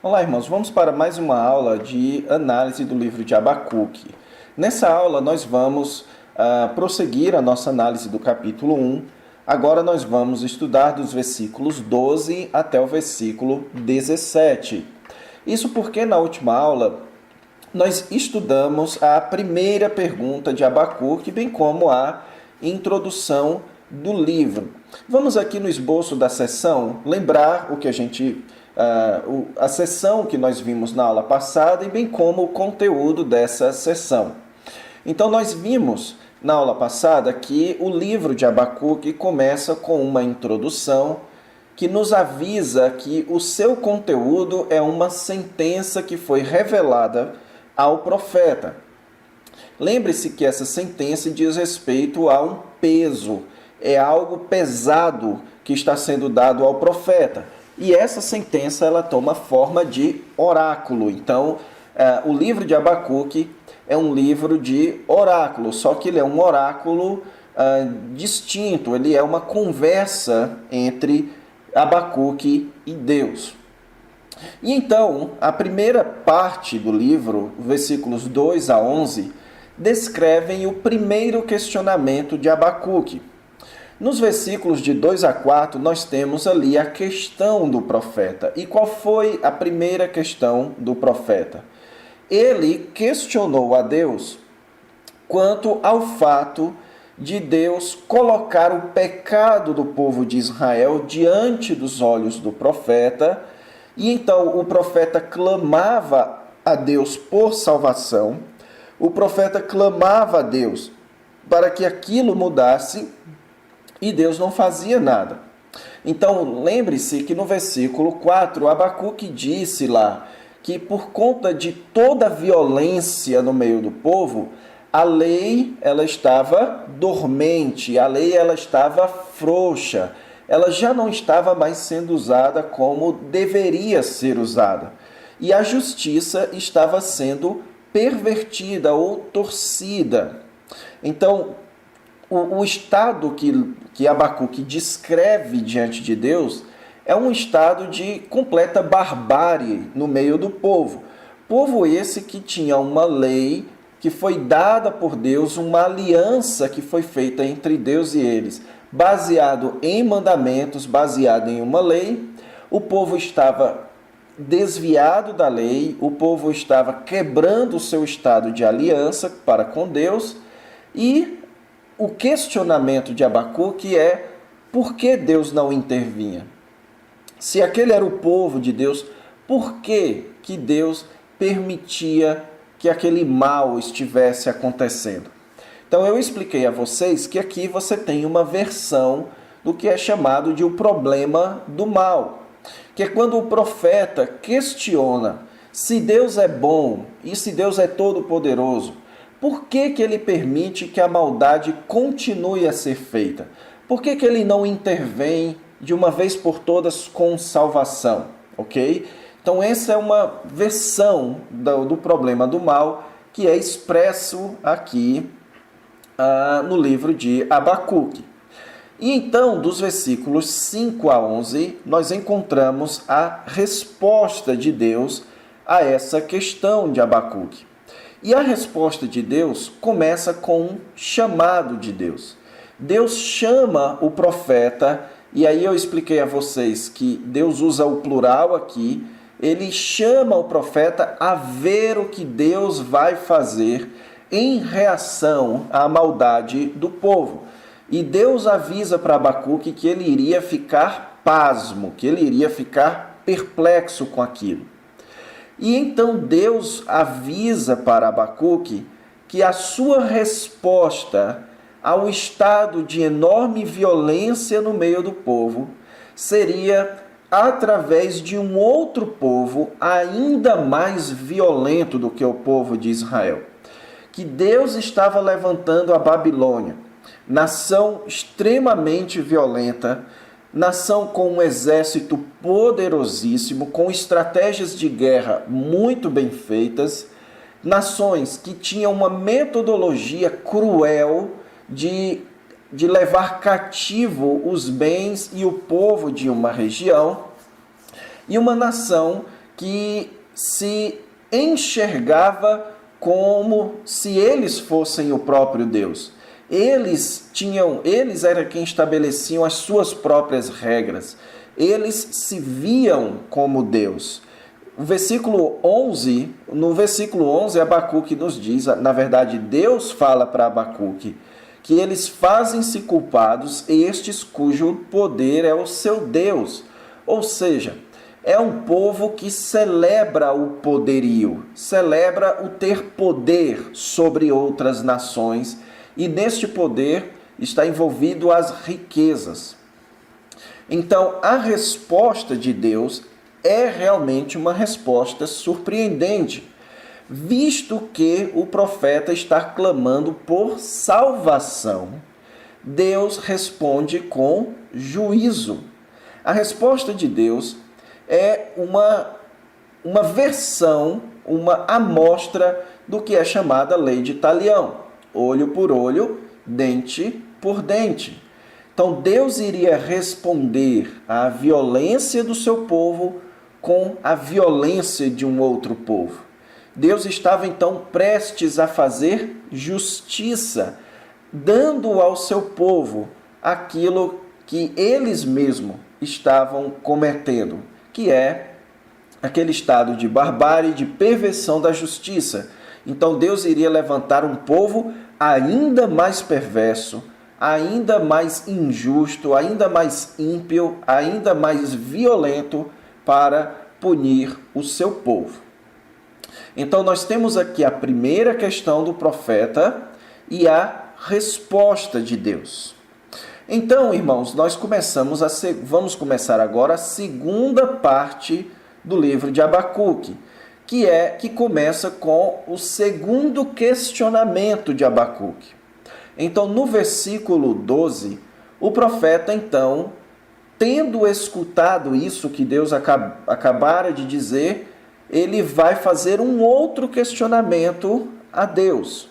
Olá, irmãos. Vamos para mais uma aula de análise do livro de Abacuque. Nessa aula, nós vamos prosseguir a nossa análise do capítulo 1. Agora, nós vamos estudar dos versículos 12 até o versículo 17. Isso porque, na última aula, nós estudamos a primeira pergunta de Abacuque, bem como a introdução do livro. Vamos aqui no esboço da sessão lembrar o que a sessão que nós vimos na aula passada e bem como o conteúdo dessa sessão. Então nós vimos na aula passada que o livro de Abacuque começa com uma introdução que nos avisa que o seu conteúdo é uma sentença que foi revelada ao profeta. Lembre-se que essa sentença diz respeito a um peso, é algo pesado que está sendo dado ao profeta. E essa sentença ela toma forma de oráculo. Então, o livro de Abacuque é um livro de oráculo, só que ele é um oráculo distinto, ele é uma conversa entre Abacuque e Deus. E então, a primeira parte do livro, versículos 2 a 11, descrevem o primeiro questionamento de Abacuque. Nos versículos de 2 a 4, nós temos ali a questão do profeta. E qual foi a primeira questão do profeta? Ele questionou a Deus quanto ao fato de Deus colocar o pecado do povo de Israel diante dos olhos do profeta. E então o profeta clamava a Deus por salvação. O profeta clamava a Deus para que aquilo mudasse. E Deus não fazia nada. Então, lembre-se que no versículo 4, Abacuque disse lá que por conta de toda a violência no meio do povo, a lei ela estava dormente, a lei ela estava frouxa, ela já não estava mais sendo usada como deveria ser usada. E a justiça estava sendo pervertida ou torcida. Então, o estado que Abacuque descreve diante de Deus é um estado de completa barbárie no meio do povo. Povo esse que tinha uma lei que foi dada por Deus, uma aliança que foi feita entre Deus e eles, baseado em mandamentos, baseado em uma lei. O povo estava desviado da lei, o povo estava quebrando o seu estado de aliança para com Deus e o questionamento de Abacuque é por que Deus não intervinha? Se aquele era o povo de Deus, por que Deus permitia que aquele mal estivesse acontecendo? Então eu expliquei a vocês que aqui você tem uma versão do que é chamado de o problema do mal, que é quando o profeta questiona se Deus é bom e se Deus é todo-poderoso. Por que ele permite que a maldade continue a ser feita? Por que ele não intervém de uma vez por todas com salvação? Ok? Então essa é uma versão do problema do mal que é expresso aqui no livro de Abacuque. E então, dos versículos 5 a 11, nós encontramos a resposta de Deus a essa questão de Abacuque. E a resposta de Deus começa com um chamado de Deus. Deus chama o profeta, e aí eu expliquei a vocês que Deus usa o plural aqui, ele chama o profeta a ver o que Deus vai fazer em reação à maldade do povo. E Deus avisa para Abacuque que ele iria ficar pasmo, que ele iria ficar perplexo com aquilo. E então Deus avisa para Abacuque que a sua resposta ao estado de enorme violência no meio do povo seria através de um outro povo ainda mais violento do que o povo de Israel. Que Deus estava levantando a Babilônia, nação extremamente violenta, nação com um exército poderosíssimo, com estratégias de guerra muito bem feitas, nações que tinham uma metodologia cruel de levar cativo os bens e o povo de uma região, e uma nação que se enxergava como se eles fossem o próprio Deus. Eles eram quem estabeleciam as suas próprias regras. Eles se viam como Deus. No versículo 11, Abacuque nos diz, na verdade, Deus fala para Abacuque, que eles fazem-se culpados estes cujo poder é o seu Deus. Ou seja, é um povo que celebra o poderio, celebra o ter poder sobre outras nações, e neste poder está envolvido as riquezas. Então, a resposta de Deus é realmente uma resposta surpreendente, visto que o profeta está clamando por salvação. Deus responde com juízo. A resposta de Deus é uma versão, uma amostra do que é chamada lei de Talião. Olho por olho, dente por dente. Então Deus iria responder à violência do seu povo com a violência de um outro povo. Deus estava então prestes a fazer justiça, dando ao seu povo aquilo que eles mesmos estavam cometendo, que é aquele estado de barbárie, de perversão da justiça. Então Deus iria levantar um povo ainda mais perverso, ainda mais injusto, ainda mais ímpio, ainda mais violento para punir o seu povo. Então nós temos aqui a primeira questão do profeta e a resposta de Deus. Então, irmãos, vamos começar agora a segunda parte do livro de Abacuque, que começa com o segundo questionamento de Abacuque. Então, no versículo 12, o profeta, então, tendo escutado isso que Deus acabara de dizer, ele vai fazer um outro questionamento a Deus.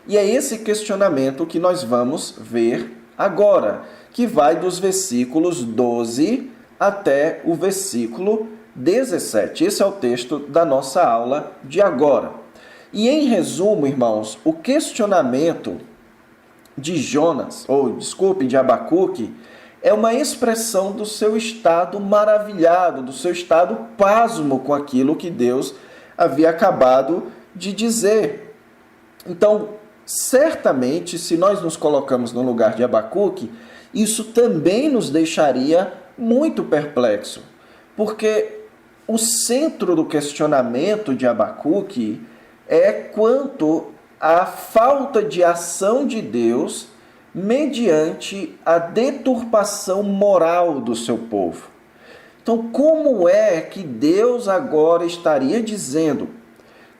E é esse questionamento que nós vamos ver agora, que vai dos versículos 12 até o versículo 17. Esse é o texto da nossa aula de agora. E em resumo, irmãos, o questionamento de Abacuque, é uma expressão do seu estado maravilhado, do seu estado pasmo com aquilo que Deus havia acabado de dizer. Então, certamente, se nós nos colocamos no lugar de Abacuque, isso também nos deixaria muito perplexo, porque o centro do questionamento de Abacuque é quanto à falta de ação de Deus mediante a deturpação moral do seu povo. Então, como é que Deus agora estaria dizendo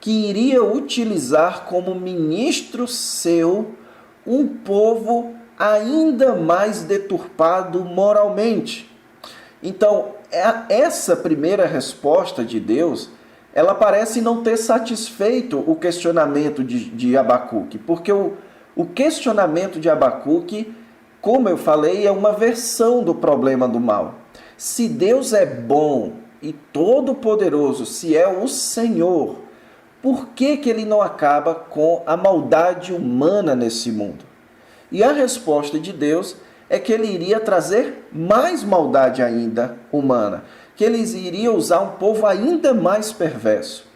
que iria utilizar como ministro seu um povo ainda mais deturpado moralmente? Então, essa primeira resposta de Deus, ela parece não ter satisfeito o questionamento de Abacuque, porque o questionamento de Abacuque, como eu falei, é uma versão do problema do mal. Se Deus é bom e todo-poderoso, se é o Senhor, por que ele não acaba com a maldade humana nesse mundo? E a resposta de Deus é que ele iria trazer mais maldade ainda humana, que eles iriam usar um povo ainda mais perverso.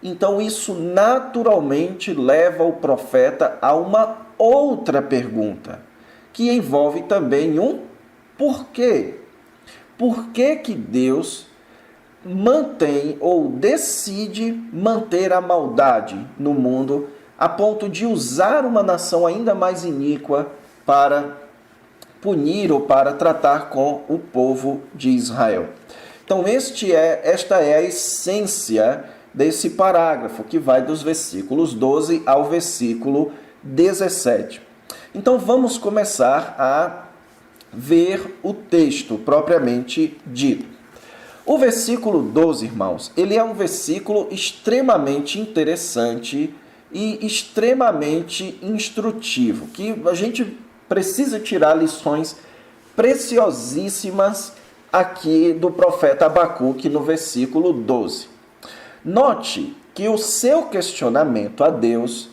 Então isso naturalmente leva o profeta a uma outra pergunta, que envolve também um porquê. Por que Deus mantém ou decide manter a maldade no mundo a ponto de usar uma nação ainda mais iníqua para punir ou para tratar com o povo de Israel? Então esta é a essência desse parágrafo, que vai dos versículos 12 ao versículo 17. Então vamos começar a ver o texto propriamente dito. O versículo 12, irmãos, ele é um versículo extremamente interessante e extremamente instrutivo, que a gente precisa tirar lições preciosíssimas aqui do profeta Abacuque no versículo 12. Note que o seu questionamento a Deus,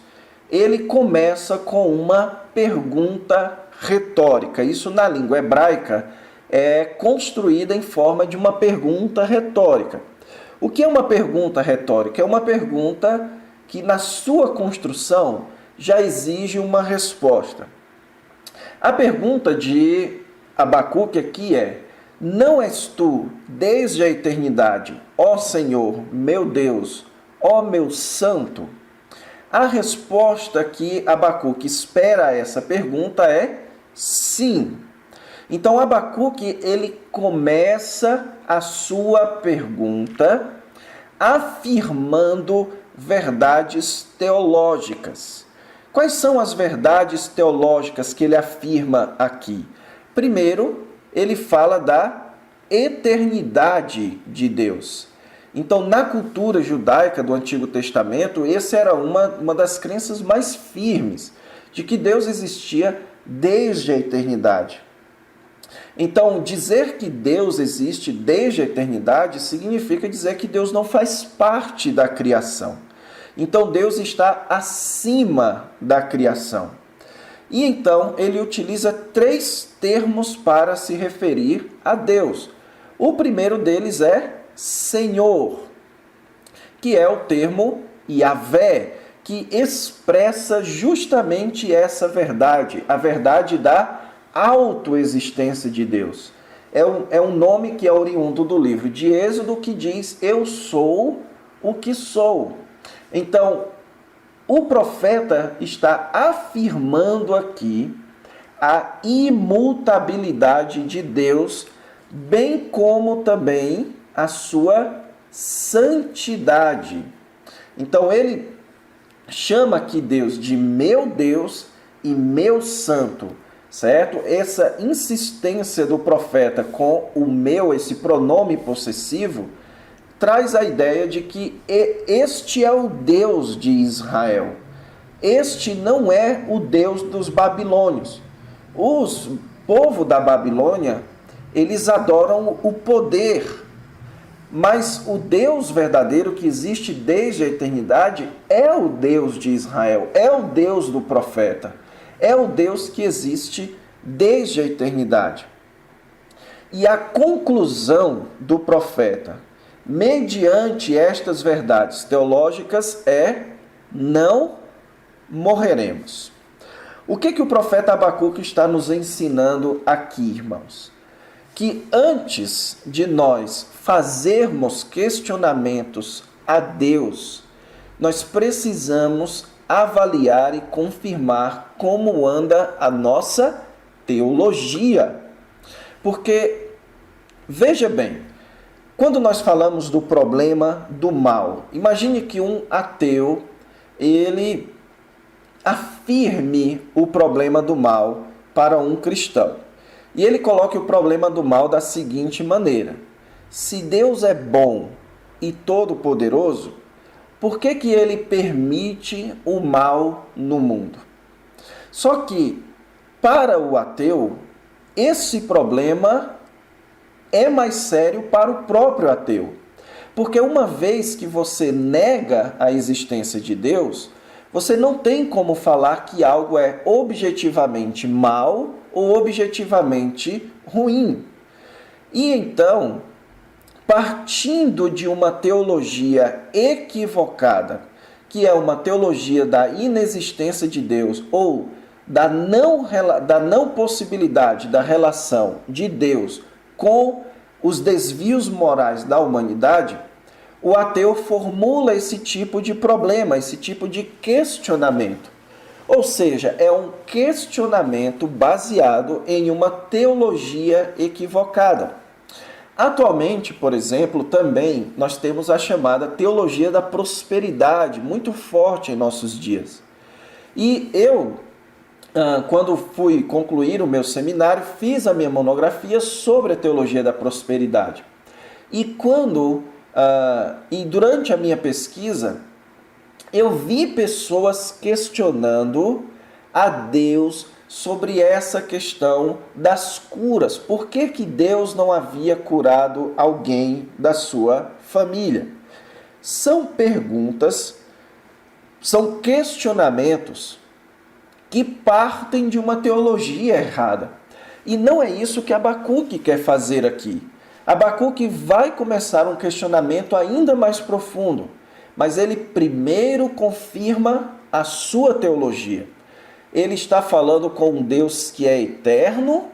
ele começa com uma pergunta retórica. Isso na língua hebraica é construída em forma de uma pergunta retórica. O que é uma pergunta retórica? É uma pergunta que na sua construção já exige uma resposta. A pergunta de Abacuque aqui é: não és tu, desde a eternidade, ó Senhor, meu Deus, ó meu santo? A resposta que Abacuque espera a essa pergunta é sim. Então Abacuque, ele começa a sua pergunta afirmando verdades teológicas. Quais são as verdades teológicas que ele afirma aqui? Primeiro, ele fala da eternidade de Deus. Então, na cultura judaica do Antigo Testamento, essa era uma das crenças mais firmes, de que Deus existia desde a eternidade. Então, dizer que Deus existe desde a eternidade significa dizer que Deus não faz parte da criação. Então, Deus está acima da criação. E então, ele utiliza 3 termos para se referir a Deus. O primeiro deles é Senhor, que é o termo Yahvé, que expressa justamente essa verdade, a verdade da autoexistência de Deus. É um nome que é oriundo do livro de Êxodo, que diz: eu sou o que sou. Então, o profeta está afirmando aqui a imutabilidade de Deus, bem como também a sua santidade. Então, ele chama aqui Deus de meu Deus e meu santo, certo? Essa insistência do profeta com o meu, esse pronome possessivo, traz a ideia de que este é o Deus de Israel. Este não é o Deus dos babilônios. O povo da Babilônia, eles adoram o poder, mas o Deus verdadeiro que existe desde a eternidade é o Deus de Israel, é o Deus do profeta, é o Deus que existe desde a eternidade. E a conclusão do profeta, mediante estas verdades teológicas, é: não morreremos. O que o profeta Abacuque está nos ensinando aqui, irmãos? Que antes de nós fazermos questionamentos a Deus, nós precisamos avaliar e confirmar como anda a nossa teologia. Porque, veja bem, quando nós falamos do problema do mal, imagine que um ateu, ele afirme o problema do mal para um cristão. E ele coloque o problema do mal da seguinte maneira: se Deus é bom e todo-poderoso, por que ele permite o mal no mundo? Só que, para o ateu, esse problema é mais sério para o próprio ateu. Porque uma vez que você nega a existência de Deus, você não tem como falar que algo é objetivamente mal ou objetivamente ruim. E então, partindo de uma teologia equivocada, que é uma teologia da inexistência de Deus ou da não possibilidade da relação de Deus com os desvios morais da humanidade, o ateu formula esse tipo de problema, esse tipo de questionamento. Ou seja, é um questionamento baseado em uma teologia equivocada. Atualmente, por exemplo, também nós temos a chamada teologia da prosperidade, muito forte em nossos dias. E eu, quando fui concluir o meu seminário, fiz a minha monografia sobre a teologia da prosperidade. E durante a minha pesquisa, eu vi pessoas questionando a Deus sobre essa questão das curas. Por que que Deus não havia curado alguém da sua família? São perguntas, são questionamentos que partem de uma teologia errada. E não é isso que Abacuque quer fazer aqui. Abacuque vai começar um questionamento ainda mais profundo, mas ele primeiro confirma a sua teologia. Ele está falando com um Deus que é eterno,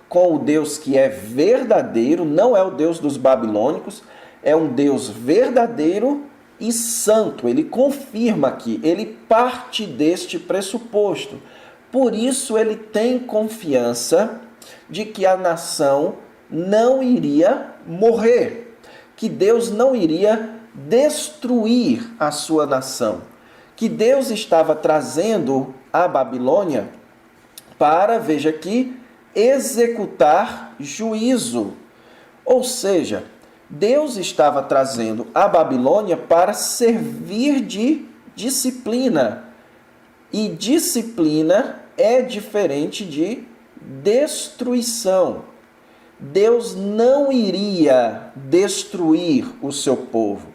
com o Deus que é verdadeiro, não é o Deus dos babilônicos, é um Deus verdadeiro e santo. Ele confirma aqui, ele parte deste pressuposto. Por isso ele tem confiança de que a nação não iria morrer, que Deus não iria destruir a sua nação, que Deus estava trazendo a Babilônia para, veja aqui, executar juízo. Ou seja, Deus estava trazendo a Babilônia para servir de disciplina. E disciplina é diferente de destruição. Deus não iria destruir o seu povo.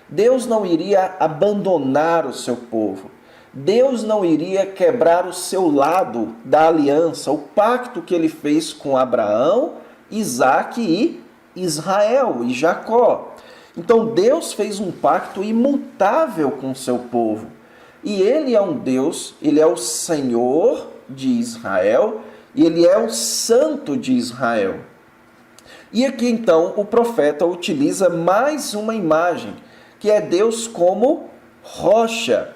Deus não iria abandonar o seu povo. Deus não iria quebrar o seu lado da aliança, o pacto que ele fez com Abraão, Isaque e Israel e Jacó. Então Deus fez um pacto imutável com o seu povo. E ele é um Deus, ele é o Senhor de Israel e ele é o Santo de Israel. E aqui então o profeta utiliza mais uma imagem, que é Deus como rocha.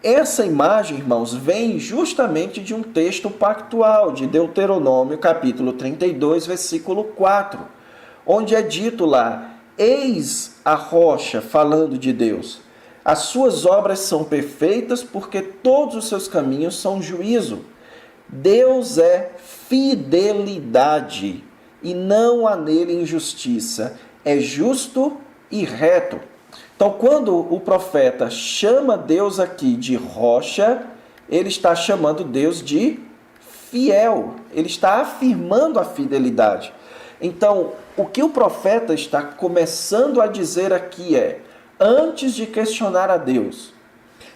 Essa imagem, irmãos, vem justamente de um texto pactual, de Deuteronômio, capítulo 32, versículo 4, onde é dito lá: eis a rocha, falando de Deus. As suas obras são perfeitas, porque todos os seus caminhos são juízo. Deus é fidelidade, e não há nele injustiça. É justo e reto. Então, quando o profeta chama Deus aqui de rocha, ele está chamando Deus de fiel. Ele está afirmando a fidelidade. Então, o que o profeta está começando a dizer aqui é: antes de questionar a Deus,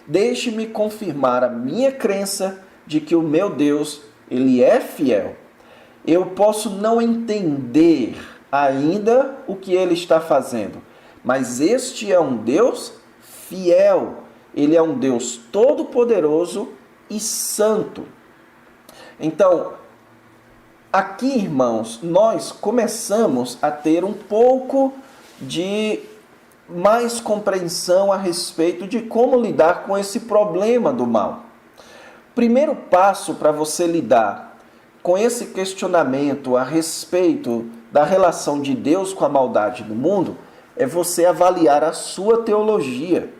deixe-me confirmar a minha crença de que o meu Deus, ele é fiel. Eu posso não entender ainda o que ele está fazendo, mas este é um Deus fiel. Ele é um Deus todo-poderoso e santo. Então, aqui, irmãos, nós começamos a ter um pouco de mais compreensão a respeito de como lidar com esse problema do mal. Primeiro passo para você lidar com esse questionamento a respeito da relação de Deus com a maldade do mundo é você avaliar a sua teologia.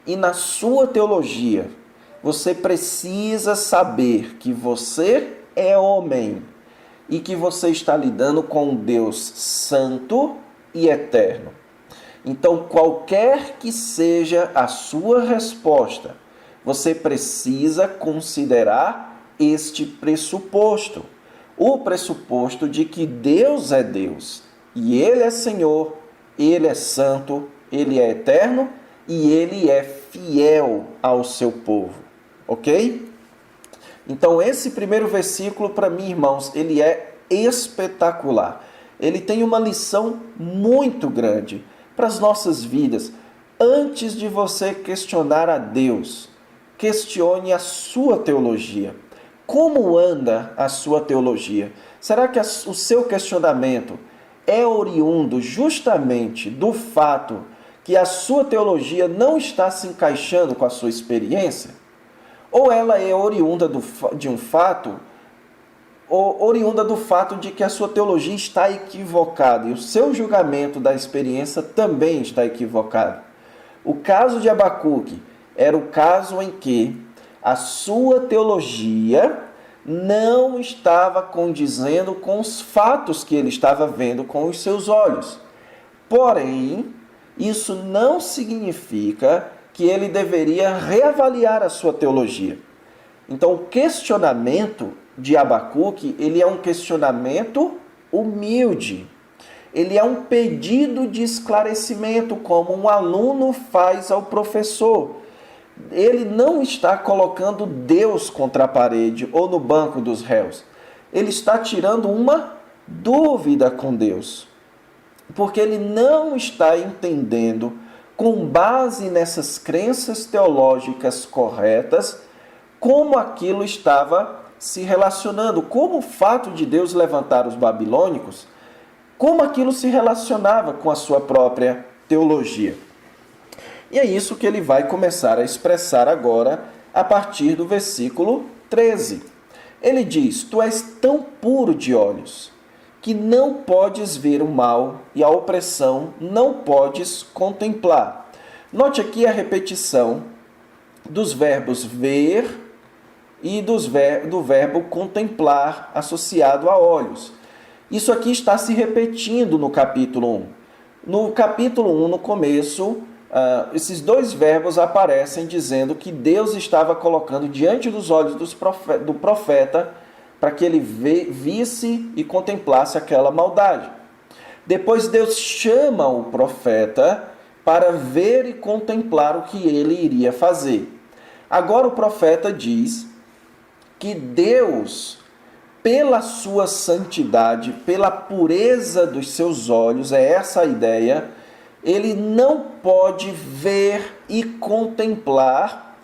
E na sua teologia, você precisa saber que você é homem e que você está lidando com um Deus santo e eterno. Então, qualquer que seja a sua resposta, você precisa considerar este pressuposto. O pressuposto de que Deus é Deus, e Ele é Senhor, Ele é santo, Ele é eterno, e Ele é fiel ao seu povo. Ok? Então, esse primeiro versículo, para mim, irmãos, ele é espetacular. Ele tem uma lição muito grande para as nossas vidas. Antes de você questionar a Deus, questione a sua teologia. Como anda a sua teologia? Será que o seu questionamento é oriundo justamente do fato que a sua teologia não está se encaixando com a sua experiência? Ou ela é oriunda de um fato, ou oriunda do fato de que a sua teologia está equivocada e o seu julgamento da experiência também está equivocado? O caso de Abacuque era o caso em que a sua teologia não estava condizendo com os fatos que ele estava vendo com os seus olhos. Porém, isso não significa que ele deveria reavaliar a sua teologia. Então, o questionamento de Abacuque, ele é um questionamento humilde. Ele é um pedido de esclarecimento, como um aluno faz ao professor. Ele não está colocando Deus contra a parede ou no banco dos réus. Ele está tirando uma dúvida com Deus. Porque ele não está entendendo, com base nessas crenças teológicas corretas, como aquilo estava se relacionando, como o fato de Deus levantar os babilônicos, como aquilo se relacionava com a sua própria teologia. E é isso que ele vai começar a expressar agora, a partir do versículo 13. Ele diz: Tu és tão puro de olhos, que não podes ver o mal e a opressão não podes contemplar. Note aqui a repetição dos verbos ver e do verbo contemplar associado a olhos. Isso aqui está se repetindo no capítulo 1. No capítulo 1, no começo, esses dois verbos aparecem dizendo que Deus estava colocando diante dos olhos do profeta para que ele visse e contemplasse aquela maldade. Depois Deus chama o profeta para ver e contemplar o que ele iria fazer. Agora o profeta diz que Deus, pela sua santidade, pela pureza dos seus olhos, é essa a ideia, ele não pode ver e contemplar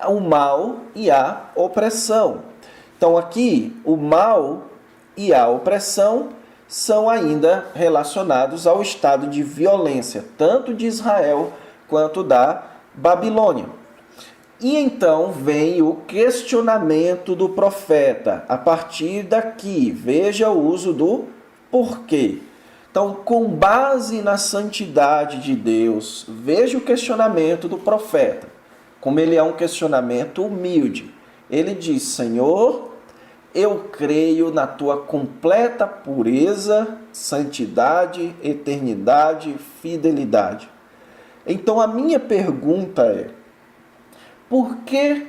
o mal e a opressão. Então aqui, o mal e a opressão são ainda relacionados ao estado de violência, tanto de Israel quanto da Babilônia. E então vem o questionamento do profeta. A partir daqui, veja o uso do porquê. Então, com base na santidade de Deus, veja o questionamento do profeta. Como ele é um questionamento humilde. Ele diz: Senhor, eu creio na tua completa pureza, santidade, eternidade, fidelidade. Então, a minha pergunta é: por que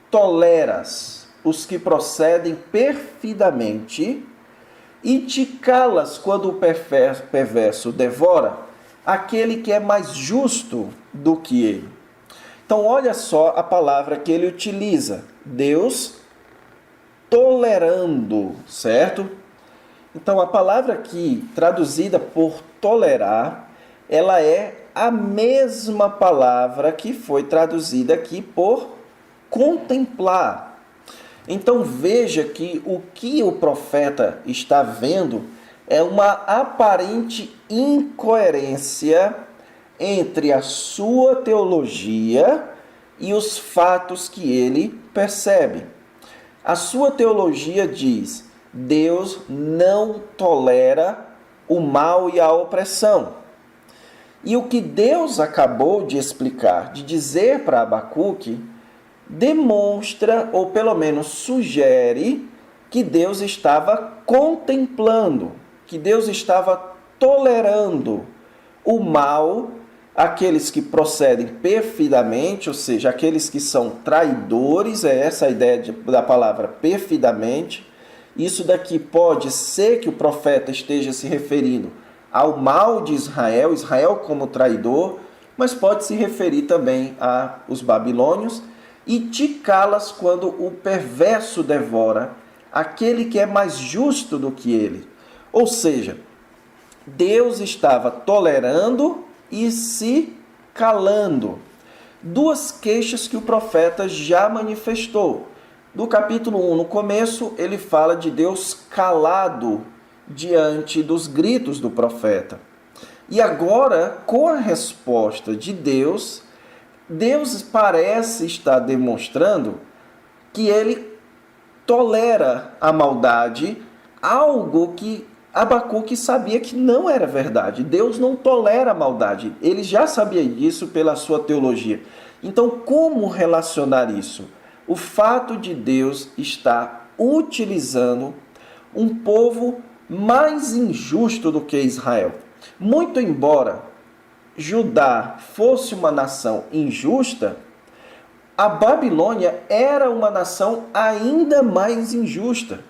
toleras os que procedem perfidamente e te calas quando o perverso devora aquele que é mais justo do que ele? Então, olha só a palavra que ele utiliza. Deus tolerando, certo? Então, a palavra aqui, traduzida por tolerar, ela é a mesma palavra que foi traduzida aqui por contemplar. Então veja que o profeta está vendo é uma aparente incoerência entre a sua teologia e os fatos que ele percebe. A sua teologia diz: Deus não tolera o mal e a opressão. E o que Deus acabou de explicar, de dizer para Abacuque, demonstra, ou pelo menos sugere, que Deus estava contemplando, que Deus estava tolerando o mal, aqueles que procedem perfidamente, ou seja, aqueles que são traidores, é essa a ideia da palavra perfidamente. Isso daqui pode ser que o profeta esteja se referindo ao mal de Israel, Israel como traidor, mas pode se referir também aos babilônios, e te calas quando o perverso devora aquele que é mais justo do que ele. Ou seja, Deus estava tolerando e se calando. Duas queixas que o profeta já manifestou. No capítulo 1, no começo, ele fala de Deus calado diante dos gritos do profeta. E agora, com a resposta de Deus, Deus parece estar demonstrando que ele tolera a maldade, algo que Abacuque sabia que não era verdade. Deus não tolera a maldade. Ele já sabia disso pela sua teologia. Então, como relacionar isso? O fato de Deus estar utilizando um povo mais injusto do que Israel. Muito embora Judá fosse uma nação injusta, a Babilônia era uma nação ainda mais injusta.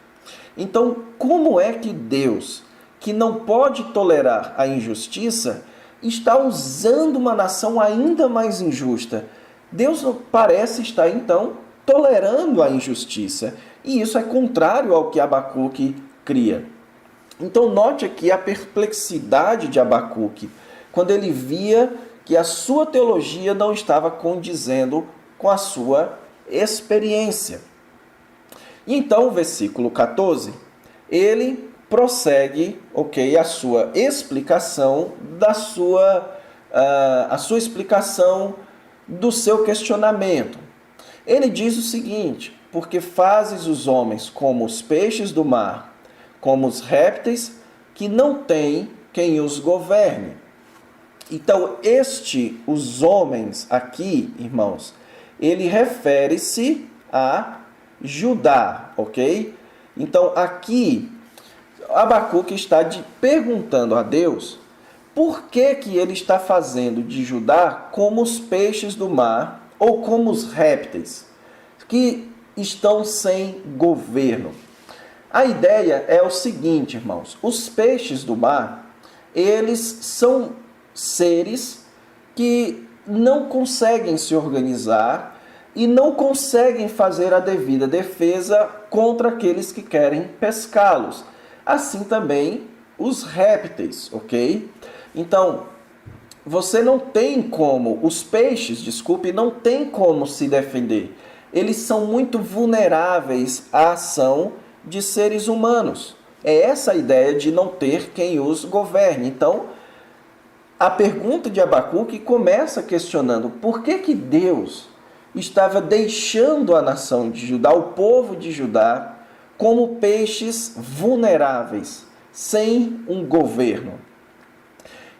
Então, como é que Deus, que não pode tolerar a injustiça, está usando uma nação ainda mais injusta? Deus parece estar, então, tolerando a injustiça. E isso é contrário ao que Abacuque cria. Então, note aqui a perplexidade de Abacuque, quando ele via que a sua teologia não estava condizendo com a sua experiência. E então, o versículo 14, ele prossegue, a sua explicação a sua explicação do seu questionamento. Ele diz o seguinte: porque fazes os homens como os peixes do mar, como os répteis, que não têm quem os governe. Então, os homens aqui, irmãos, ele refere-se a Judá, ok? Então, aqui, Abacuque está perguntando a Deus por que ele está fazendo de Judá como os peixes do mar ou como os répteis, que estão sem governo. A ideia é o seguinte, irmãos: os peixes do mar, eles são seres que não conseguem se organizar e não conseguem fazer a devida defesa contra aqueles que querem pescá-los. Assim também os répteis, ok? Então, os peixes, não tem como se defender. Eles são muito vulneráveis à ação de seres humanos. É essa a ideia de não ter quem os governe. Então, a pergunta de Abacuque começa questionando por que Deus estava deixando a nação de Judá, o povo de Judá, como peixes vulneráveis, sem um governo.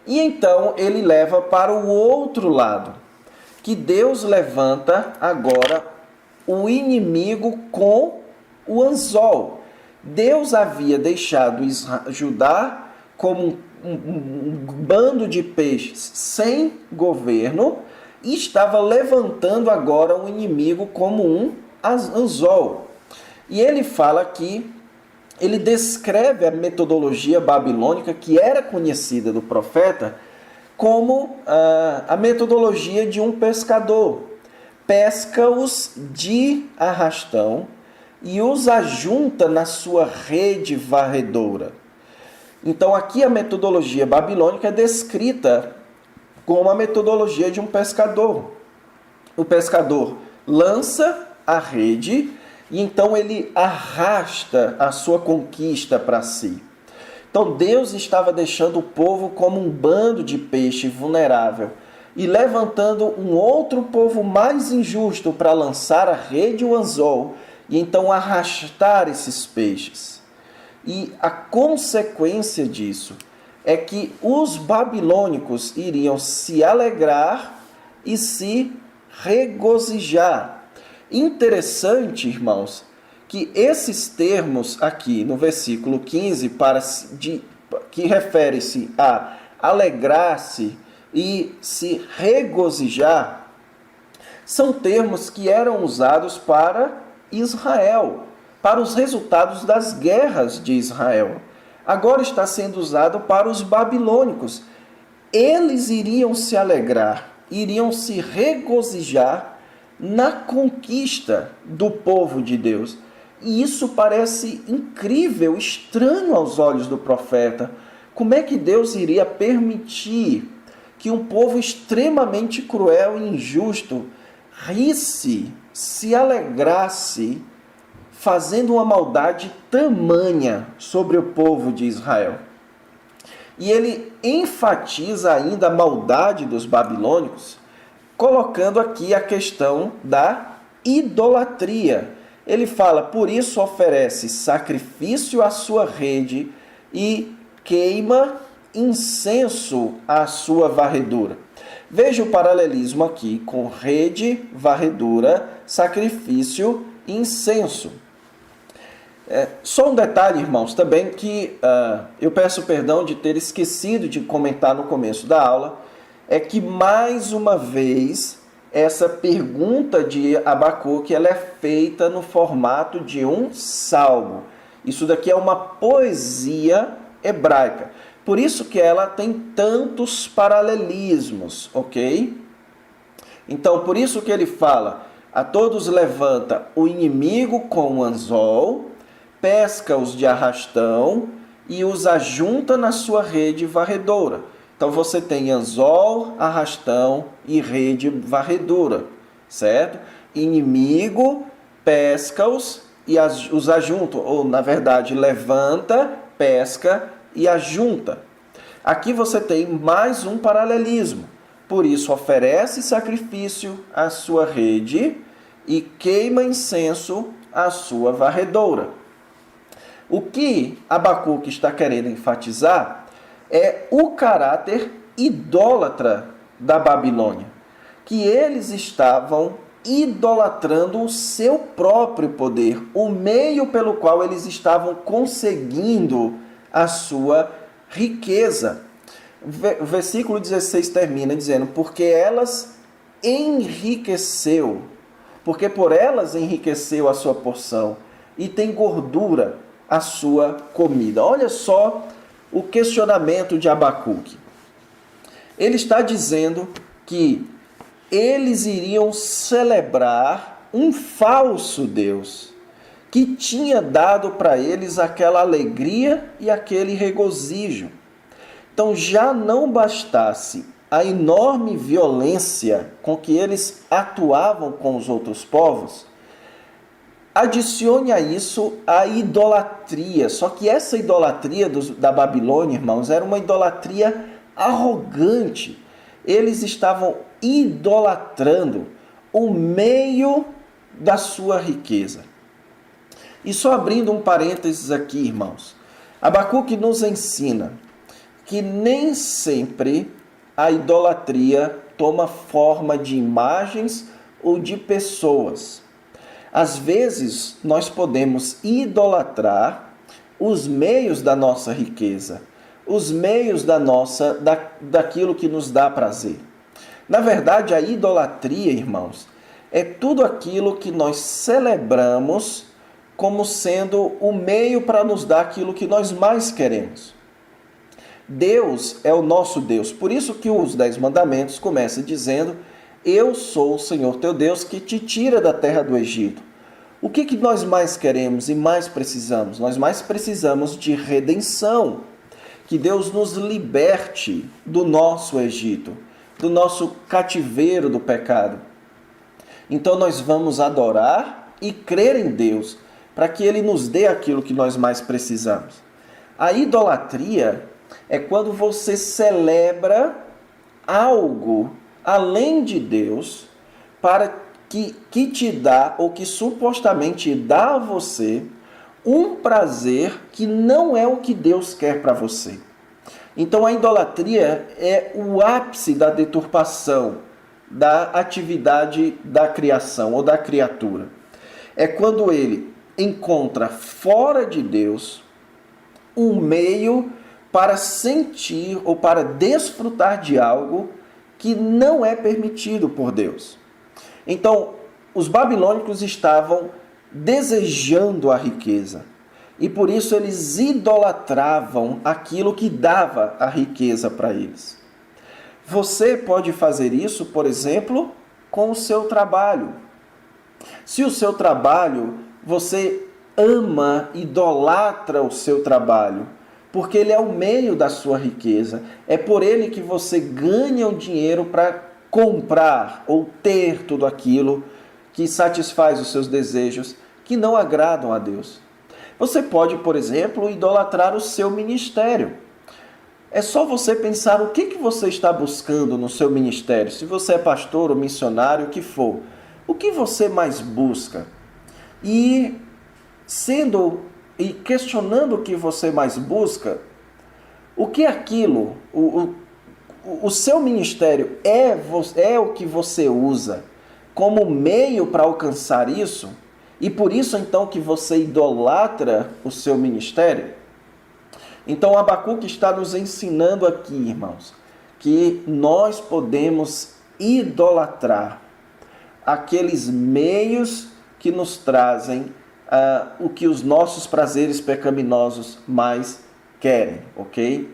E então ele leva para o outro lado, que Deus levanta agora o inimigo com o anzol. Deus havia deixado Judá como um bando de peixes sem governo e estava levantando agora um inimigo como um anzol. E ele fala aqui, ele descreve a metodologia babilônica que era conhecida do profeta como a metodologia de um pescador. Pesca-os de arrastão e os ajunta na sua rede varredora. Então aqui a metodologia babilônica é descrita como a metodologia de um pescador. O pescador lança a rede e então ele arrasta a sua conquista para si. Então Deus estava deixando o povo como um bando de peixe vulnerável e levantando um outro povo mais injusto para lançar a rede e o anzol e então arrastar esses peixes. E a consequência disso é que os babilônicos iriam se alegrar e se regozijar. Interessante, irmãos, que esses termos aqui no versículo 15, que refere-se a alegrar-se e se regozijar, são termos que eram usados para Israel, para os resultados das guerras de Israel. Agora está sendo usado para os babilônicos. Eles iriam se alegrar, iriam se regozijar na conquista do povo de Deus. E isso parece incrível, estranho aos olhos do profeta. Como é que Deus iria permitir que um povo extremamente cruel e injusto risse, se alegrasse, fazendo uma maldade tamanha sobre o povo de Israel? E ele enfatiza ainda a maldade dos babilônicos, colocando aqui a questão da idolatria. Ele fala: por isso oferece sacrifício à sua rede e queima incenso à sua varredura. Veja o paralelismo aqui com rede, varredura, sacrifício e incenso. Só um detalhe, irmãos, também que eu peço perdão de ter esquecido de comentar no começo da aula, é que mais uma vez essa pergunta de Abacuque ela é feita no formato de um salmo. Isso daqui é uma poesia hebraica. Por isso que ela tem tantos paralelismos, ok? Então, por isso que ele fala: a todos levanta o inimigo com o anzol, pesca-os de arrastão e os ajunta na sua rede varredora. Então você tem anzol, arrastão e rede varredora, certo? Inimigo, pesca-os e os ajunta, ou na verdade levanta, pesca e ajunta. Aqui você tem mais um paralelismo. Por isso oferece sacrifício à sua rede e queima incenso à sua varredora. O que Abacuque está querendo enfatizar é o caráter idólatra da Babilônia, que eles estavam idolatrando o seu próprio poder, o meio pelo qual eles estavam conseguindo a sua riqueza. O versículo 16 termina dizendo: porque elas enriqueceu, porque por elas enriqueceu a sua porção e tem gordura a sua comida. Olha só o questionamento de Abacuque. Ele está dizendo que eles iriam celebrar um falso Deus que tinha dado para eles aquela alegria e aquele regozijo. Então, já não bastasse a enorme violência com que eles atuavam com os outros povos, adicione a isso a idolatria. Só que essa idolatria da Babilônia, irmãos, era uma idolatria arrogante. Eles estavam idolatrando o meio da sua riqueza. E só abrindo um parênteses aqui, irmãos, Abacuque nos ensina que nem sempre a idolatria toma forma de imagens ou de pessoas. Às vezes, nós podemos idolatrar os meios da nossa riqueza, os meios daquilo que nos dá prazer. Na verdade, a idolatria, irmãos, é tudo aquilo que nós celebramos como sendo o meio para nos dar aquilo que nós mais queremos. Deus é o nosso Deus. Por isso que os 10 mandamentos começam dizendo: eu sou o Senhor teu Deus que te tira da terra do Egito. O que nós mais queremos e mais precisamos? Nós mais precisamos de redenção. Que Deus nos liberte do nosso Egito, do nosso cativeiro do pecado. Então nós vamos adorar e crer em Deus para que Ele nos dê aquilo que nós mais precisamos. A idolatria é quando você celebra algo além de Deus para que te dá, ou que supostamente dá a você, um prazer que não é o que Deus quer para você. Então a idolatria é o ápice da deturpação da atividade da criação ou da criatura. É quando ele encontra fora de Deus um meio para sentir ou para desfrutar de algo que não é permitido por Deus. Então, os babilônicos estavam desejando a riqueza e por isso eles idolatravam aquilo que dava a riqueza para eles. Você pode fazer isso, por exemplo, com o seu trabalho. Se o seu trabalho, você ama, idolatra o seu trabalho, porque ele é o meio da sua riqueza, é por ele que você ganha o dinheiro para comprar ou ter tudo aquilo que satisfaz os seus desejos, que não agradam a Deus. Você pode, por exemplo, idolatrar o seu ministério. É só você pensar o que você está buscando no seu ministério. Se você é pastor ou missionário, o que for. O que você mais busca? E questionando o que você mais busca, o que é aquilo, o seu ministério é o que você usa como meio para alcançar isso? E por isso então que você idolatra o seu ministério? Então Abacuque está nos ensinando aqui, irmãos, que nós podemos idolatrar aqueles meios que nos trazem o que os nossos prazeres pecaminosos mais querem, ok?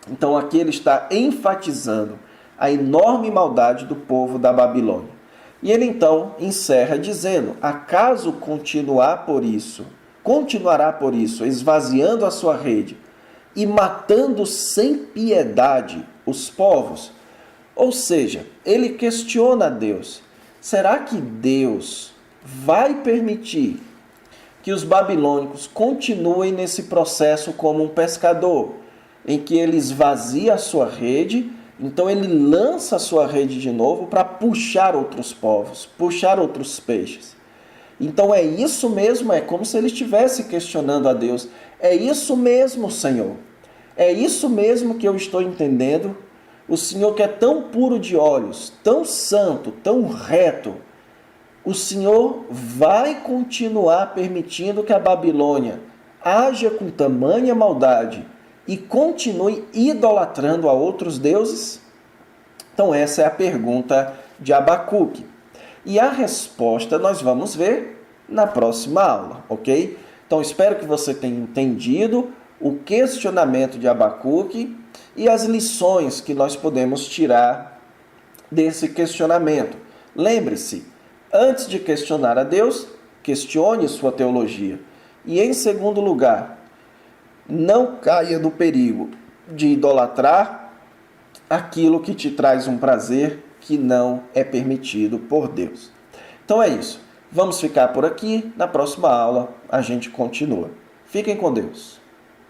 Então aqui ele está enfatizando a enorme maldade do povo da Babilônia. E ele então encerra dizendo: acaso continuará por isso, esvaziando a sua rede e matando sem piedade os povos? Ou seja, ele questiona a Deus. Será que Deus vai permitir que os babilônicos continuem nesse processo como um pescador, em que ele esvazia a sua rede, então ele lança a sua rede de novo para puxar outros povos, puxar outros peixes? Então é isso mesmo, é como se ele estivesse questionando a Deus. É isso mesmo, Senhor. É isso mesmo que eu estou entendendo. O Senhor que é tão puro de olhos, tão santo, tão reto, o Senhor vai continuar permitindo que a Babilônia haja com tamanha maldade e continue idolatrando a outros deuses? Então essa é a pergunta de Abacuque. E a resposta nós vamos ver na próxima aula, ok? Então espero que você tenha entendido o questionamento de Abacuque e as lições que nós podemos tirar desse questionamento. Lembre-se, antes de questionar a Deus, questione sua teologia. E em segundo lugar, não caia no perigo de idolatrar aquilo que te traz um prazer que não é permitido por Deus. Então é isso. Vamos ficar por aqui. Na próxima aula a gente continua. Fiquem com Deus.